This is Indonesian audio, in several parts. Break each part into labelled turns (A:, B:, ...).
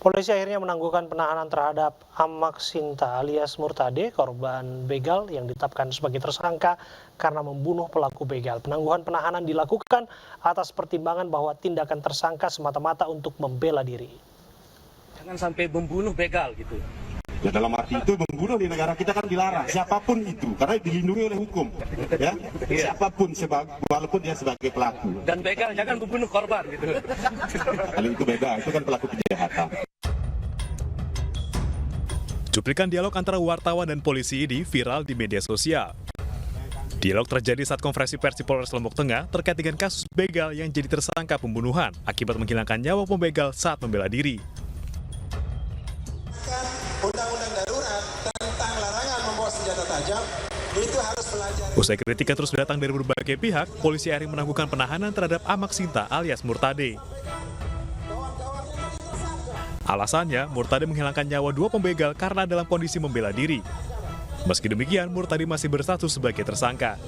A: Polisi akhirnya menangguhkan penahanan terhadap Amak Sinta alias Murtade, korban begal yang ditetapkan sebagai tersangka karena membunuh pelaku begal. Penangguhan penahanan dilakukan atas pertimbangan bahwa tindakan tersangka semata-mata untuk membela diri.
B: Jangan sampai membunuh begal gitu.
C: Ya dalam arti itu membunuh di negara kita kan dilarang, siapapun itu, karena dilindungi oleh hukum. Ya, siapapun walaupun dia sebagai pelaku.
B: Dan begal jangan membunuh korban gitu.
C: Kalau itu beda, itu kan pelaku kejahatan.
D: Cuplikan dialog antara wartawan dan polisi ini viral di media sosial. Dialog terjadi saat konferensi pers di Polres Lombok Tengah terkait dengan kasus begal yang jadi tersangka pembunuhan akibat menghilangkan nyawa pembegal saat membela diri.
E: Undang-undang darurat tentang larangan membawa senjata tajam itu harus pelajari.
D: Usai kritik yang terus datang dari berbagai pihak, polisi akhirnya menangguhkan penahanan terhadap Amak Sinta alias Murtade. Alasannya, Murtade menghilangkan nyawa 2 pembegal karena dalam kondisi membela diri. Meski demikian, Murtade masih berstatus sebagai tersangka.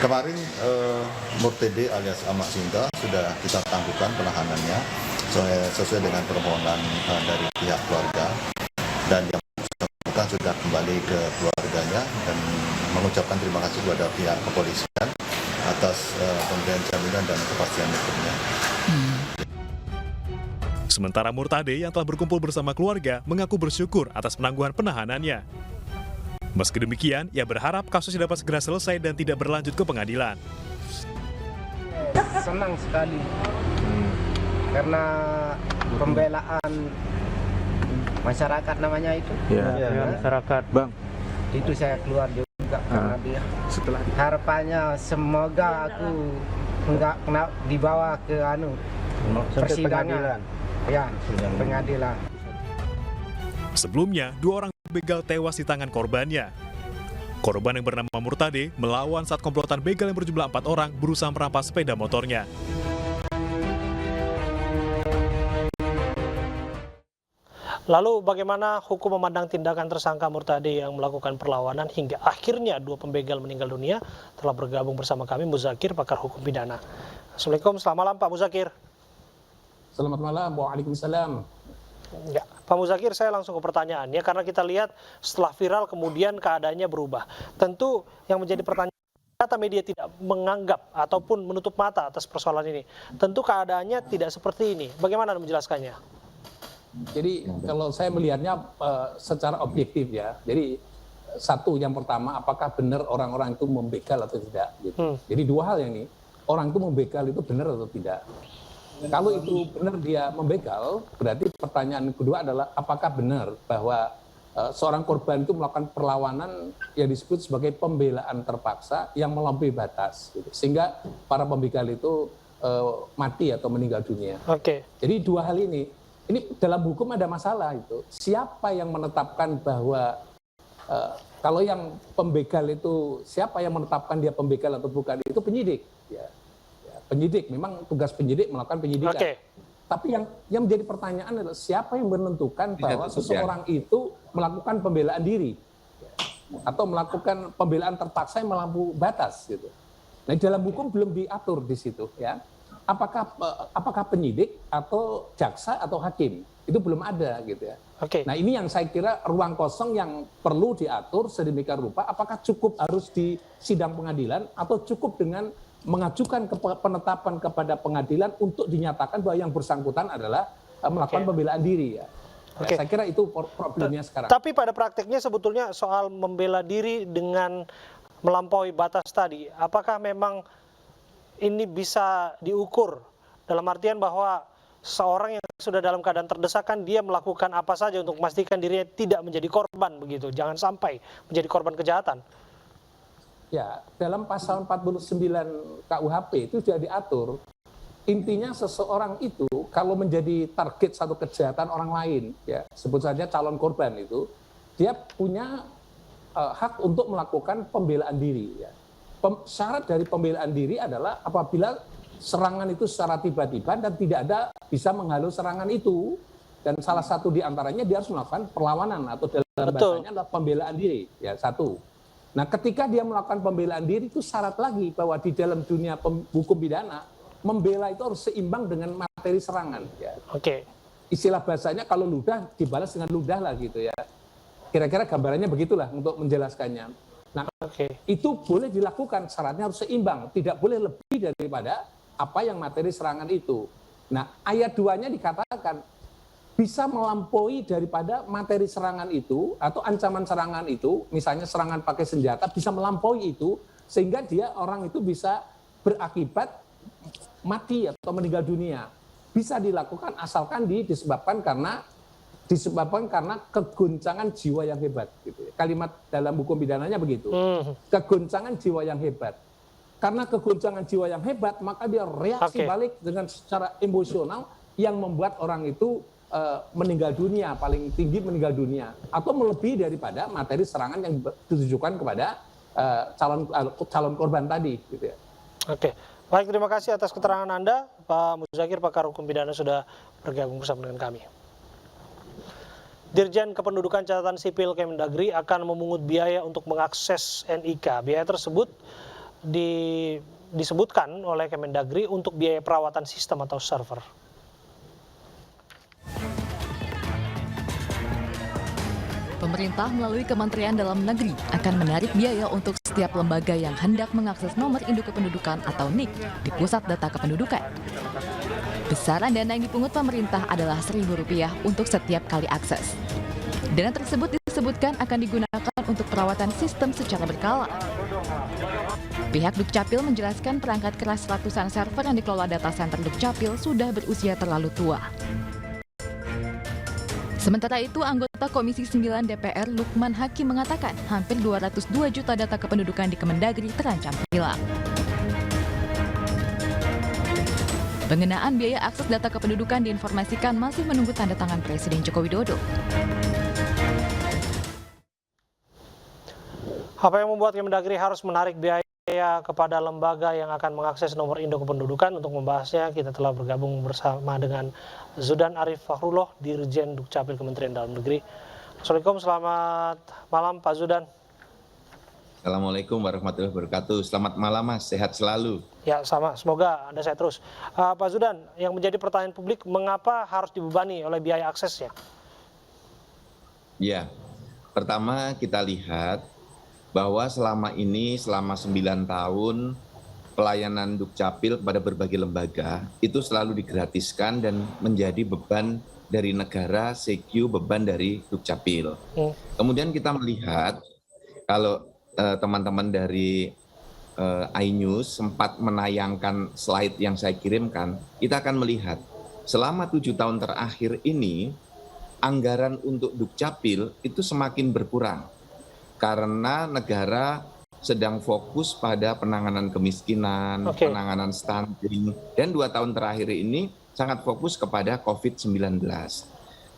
F: Kemarin Murtade alias Amak Sinta sudah kita tangguhkan penahanannya sesuai dengan permohonan dari pihak keluarga, dan yang bersangkutan sudah kembali ke keluarganya dan mengucapkan terima kasih kepada pihak kepolisian atas pemberian jaminan dan kepastian hukumnya.
D: Sementara Murtade yang telah berkumpul bersama keluarga mengaku bersyukur atas penangguhan penahanannya. Meski demikian, ia berharap kasusnya dapat segera selesai dan tidak berlanjut ke pengadilan.
G: Senang sekali karena pembelaan masyarakat namanya itu.
H: Masyarakat, Bang.
G: Itu saya keluar juga karena dia.
H: Setelah
G: Harapannya semoga aku enggak kena dibawa ke persidangan. Ya, pengadilan.
D: Sebelumnya, 2 orang begal tewas di tangan korbannya. Korban yang bernama Murtade melawan saat komplotan begal yang berjumlah 4 orang berusaha merampas sepeda motornya.
A: Lalu bagaimana hukum memandang tindakan tersangka Murtade yang melakukan perlawanan hingga akhirnya 2 pembegal meninggal dunia? Telah bergabung bersama kami Muzakir, pakar hukum pidana. Assalamualaikum, selamat malam Pak Muzakir.
I: Selamat malam, waalaikumsalam.
A: Ya, Pak Muzakir, saya langsung ke pertanyaannya karena kita lihat setelah viral kemudian keadaannya berubah. Tentu yang menjadi pertanyaan, kata media tidak menganggap ataupun menutup mata atas persoalan ini. Tentu keadaannya tidak seperti ini. Bagaimana Anda menjelaskannya?
I: Jadi kalau saya melihatnya secara objektif ya. Jadi satu, yang pertama, apakah benar orang-orang itu membegal atau tidak? Gitu. Jadi 2 hal yang ini. Orang itu membegal itu benar atau tidak? Kalau itu benar dia membegal, berarti pertanyaan kedua adalah apakah benar bahwa seorang korban itu melakukan perlawanan yang disebut sebagai pembelaan terpaksa yang melampaui batas, gitu. Sehingga para pembegal itu mati atau meninggal dunia.
A: Oke.
I: Jadi 2 hal ini dalam hukum ada masalah itu. Siapa yang menetapkan bahwa kalau yang pembegal itu, siapa yang menetapkan dia pembegal atau bukan, itu penyidik. Ya. Penyidik, memang tugas penyidik melakukan penyidikan.
A: Oke.
I: Tapi yang menjadi pertanyaan adalah siapa yang menentukan bahwa seseorang itu melakukan pembelaan diri atau melakukan pembelaan terpaksa yang melampaui batas gitu. Nah, dalam hukum belum diatur di situ ya. Apakah penyidik atau jaksa atau hakim? Itu belum ada gitu ya.
A: Oke.
I: Nah, ini yang saya kira ruang kosong yang perlu diatur sedemikian rupa. Apakah cukup harus di sidang pengadilan atau cukup dengan mengajukan penetapan kepada pengadilan untuk dinyatakan bahwa yang bersangkutan adalah melakukan pembelaan diri ya.
A: Oke.
I: Saya kira itu problemnya sekarang.
A: Tapi pada praktiknya sebetulnya soal membela diri dengan melampaui batas tadi, apakah memang ini bisa diukur dalam artian bahwa seorang yang sudah dalam keadaan terdesak kan dia melakukan apa saja untuk memastikan dirinya tidak menjadi korban begitu, jangan sampai menjadi korban kejahatan.
I: Ya, dalam pasal 49 KUHP itu sudah diatur. Intinya seseorang itu kalau menjadi target satu kejahatan orang lain, ya sebut saja calon korban itu, dia punya hak untuk melakukan pembelaan diri. Ya. Syarat dari pembelaan diri adalah apabila serangan itu secara tiba-tiba dan tidak ada bisa menghalau serangan itu. Dan salah satu di antaranya dia harus melakukan perlawanan atau dalam bahasanya adalah pembelaan diri. Ya, satu. Nah, ketika dia melakukan pembelaan diri itu syarat lagi bahwa di dalam dunia hukum pidana membela itu harus seimbang dengan materi serangan. Ya.
A: Oke.
I: istilah bahasanya kalau ludah dibalas dengan ludah lah gitu ya. Kira-kira gambarannya begitulah untuk menjelaskannya. Nah, itu boleh dilakukan, syaratnya harus seimbang, tidak boleh lebih daripada apa yang materi serangan itu. Nah, ayat 2-nya dikatakan bisa melampaui daripada materi serangan itu atau ancaman serangan itu, misalnya serangan pakai senjata bisa melampaui itu sehingga dia orang itu bisa berakibat mati atau meninggal dunia. Bisa dilakukan asalkan disebabkan karena kegoncangan jiwa yang hebat gitu. Kalimat dalam hukum pidananya begitu. Kegoncangan jiwa yang hebat. Karena kegoncangan jiwa yang hebat, maka dia reaksi balik dengan secara emosional yang membuat orang itu meninggal dunia, paling tinggi meninggal dunia, atau melebihi daripada materi serangan yang ditujukan kepada calon korban tadi, gitu ya.
A: Oke, baik, terima kasih atas keterangan Anda, Pak Muzakir, pakar hukum pidana sudah bergabung bersama dengan kami. Dirjen Kependudukan Catatan Sipil Kemendagri akan memungut biaya untuk mengakses NIK. Biaya tersebut disebutkan oleh Kemendagri untuk biaya perawatan sistem atau server.
J: Pemerintah melalui Kementerian Dalam Negeri akan menarik biaya untuk setiap lembaga yang hendak mengakses nomor induk kependudukan atau NIK di Pusat Data Kependudukan. Besaran dana yang dipungut pemerintah adalah Rp1.000 untuk setiap kali akses. Dana tersebut disebutkan akan digunakan untuk perawatan sistem secara berkala. Pihak Dukcapil menjelaskan perangkat keras ratusan server yang dikelola data center Dukcapil sudah berusia terlalu tua. Sementara itu, anggota Komisi 9 DPR Lukman Hakim mengatakan hampir 202 juta data kependudukan di Kemendagri terancam hilang. Pengenaan biaya akses data kependudukan diinformasikan masih menunggu tanda tangan Presiden Joko Widodo.
A: Apa yang membuat Kemendagri harus menarik biaya kepada lembaga yang akan mengakses nomor induk kependudukan? Untuk membahasnya, kita telah bergabung bersama dengan Zudan Arif Fakhrullah, Dirjen Dukcapil Kementerian Dalam Negeri. Assalamualaikum, selamat malam Pak Zudan.
K: Assalamualaikum warahmatullahi wabarakatuh. Selamat malam Mas, sehat selalu.
A: Ya, sama. Semoga Anda sehat terus. Pak Zudan, yang menjadi pertanyaan publik, mengapa harus dibebani oleh biaya aksesnya?
K: Ya, pertama kita lihat bahwa selama 9 tahun pelayanan Dukcapil kepada berbagai lembaga itu selalu digratiskan dan menjadi beban dari negara, CQ beban dari Dukcapil. Kemudian kita melihat kalau teman-teman dari iNews sempat menayangkan slide yang saya kirimkan, kita akan melihat selama 7 tahun terakhir ini anggaran untuk Dukcapil itu semakin berkurang. Karena negara sedang fokus pada penanganan kemiskinan, penanganan stunting, dan 2 tahun terakhir ini sangat fokus kepada COVID-19.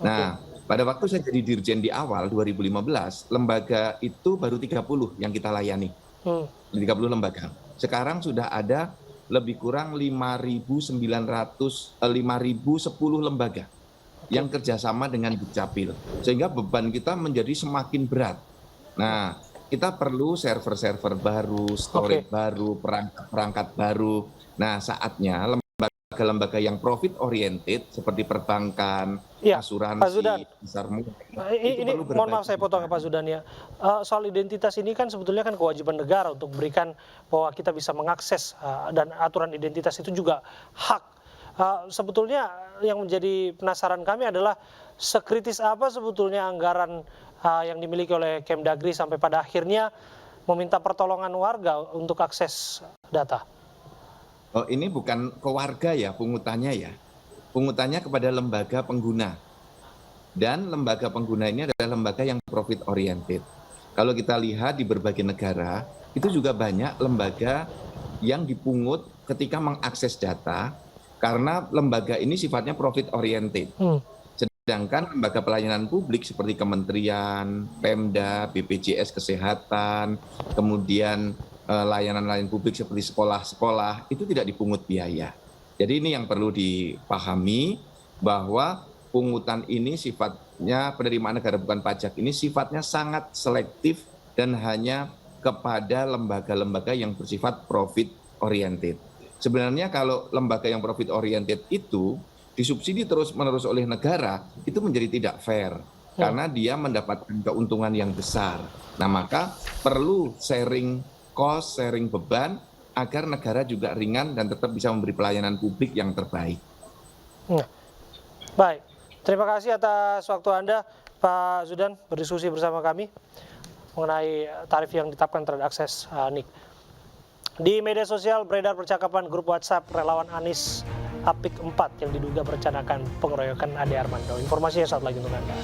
K: Nah, pada waktu saya jadi dirjen di awal 2015, lembaga itu baru 30 yang kita layani. 30 lembaga. Sekarang sudah ada lebih kurang 5.010 lembaga yang kerjasama dengan Dukcapil. Sehingga beban kita menjadi semakin berat. Nah, kita perlu server-server baru, storage baru, perangkat baru. Nah, saatnya lembaga-lembaga yang profit oriented seperti perbankan, asuransi, besar murah.
A: Ini mohon maaf saya potong Pak Zudan ya. Soal identitas ini kan sebetulnya kan kewajiban negara untuk memberikan bahwa kita bisa mengakses dan aturan identitas itu juga hak. Sebetulnya yang menjadi penasaran kami adalah sekritis apa sebetulnya anggaran yang dimiliki oleh Kemdagri sampai pada akhirnya meminta pertolongan warga untuk akses data.
K: Oh, ini bukan ke warga ya pungutannya ya. Pungutannya kepada lembaga pengguna. Dan lembaga pengguna ini adalah lembaga yang profit oriented. Kalau kita lihat di berbagai negara, itu juga banyak lembaga yang dipungut ketika mengakses data karena lembaga ini sifatnya profit oriented. Sedangkan lembaga pelayanan publik seperti kementerian, Pemda, BPJS Kesehatan, kemudian layanan-layanan publik seperti sekolah-sekolah, itu tidak dipungut biaya. Jadi ini yang perlu dipahami bahwa pungutan ini sifatnya, penerimaan negara bukan pajak ini sifatnya sangat selektif dan hanya kepada lembaga-lembaga yang bersifat profit oriented. Sebenarnya kalau lembaga yang profit oriented itu disubsidi terus-menerus oleh negara, itu menjadi tidak fair. Karena dia mendapatkan keuntungan yang besar. Nah, maka perlu sharing cost, sharing beban, agar negara juga ringan dan tetap bisa memberi pelayanan publik yang terbaik.
A: Baik, terima kasih atas waktu Anda, Pak Zudan, berdiskusi bersama kami mengenai tarif yang ditetapkan terhadap akses NIK. Di media sosial beredar percakapan grup WhatsApp relawan Anies Apik 4 yang diduga merencanakan pengeroyokan Ade Armando. Informasinya saat lagi untuk Anda.